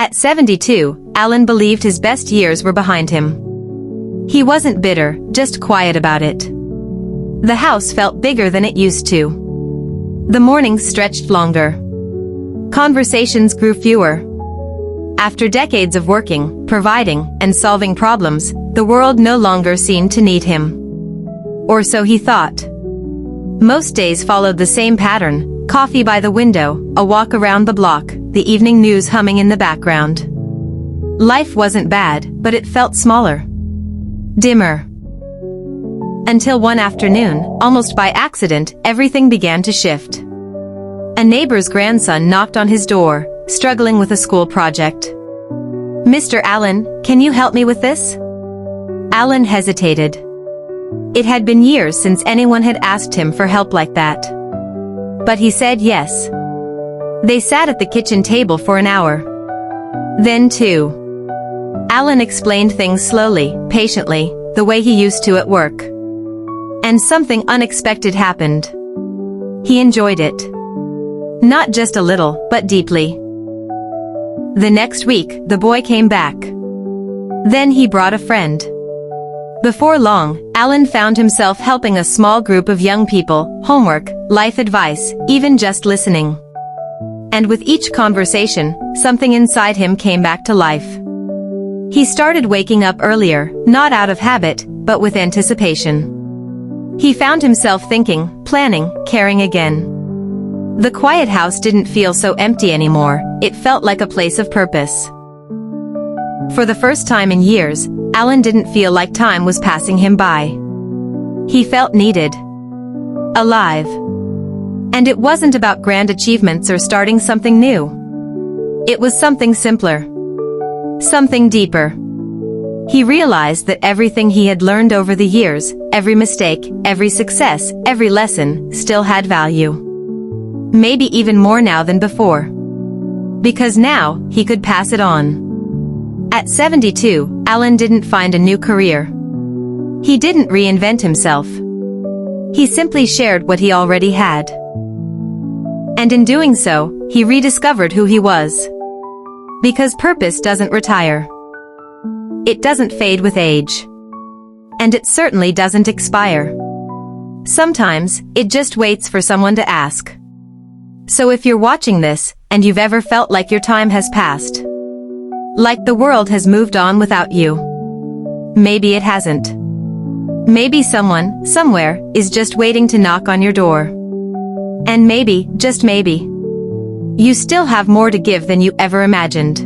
At 72, Alan believed his best years were behind him. He wasn't bitter, just quiet about it. The house felt bigger than it used to. The mornings stretched longer. Conversations grew fewer. After decades of working, providing, and solving problems, the world no longer seemed to need him. Or so he thought. Most days followed the same pattern: coffee by the window, a walk around the block, the evening news humming in the background. Life wasn't bad, but it felt smaller. Dimmer. Until one afternoon, almost by accident, everything began to shift. A neighbor's grandson knocked on his door, struggling with a school project. "Mr. Allen, can you help me with this?" Alan hesitated. It had been years since anyone had asked him for help like that. But he said yes. They sat at the kitchen table for an hour. Then two. Alan explained things slowly, patiently, the way he used to at work. And something unexpected happened. He enjoyed it. Not just a little, but deeply. The next week, the boy came back. Then he brought a friend. Before long, Alan found himself helping a small group of young people, homework, life advice, even just listening. And with each conversation, something inside him came back to life. He started waking up earlier, not out of habit, but with anticipation. He found himself thinking, planning, caring again. The quiet house didn't feel so empty anymore, it felt like a place of purpose. For the first time in years, Alan didn't feel like time was passing him by. He felt needed. Alive. And it wasn't about grand achievements or starting something new. It was something simpler. Something deeper. He realized that everything he had learned over the years, every mistake, every success, every lesson, still had value. Maybe even more now than before. Because now, he could pass it on. At 72, Alan didn't find a new career. He didn't reinvent himself. He simply shared what he already had. And in doing so, he rediscovered who he was. Because purpose doesn't retire. It doesn't fade with age. And it certainly doesn't expire. Sometimes, it just waits for someone to ask. So if you're watching this, and you've ever felt like your time has passed, like the world has moved on without you, maybe it hasn't. Maybe someone, somewhere, is just waiting to knock on your door. And maybe, just maybe, you still have more to give than you ever imagined.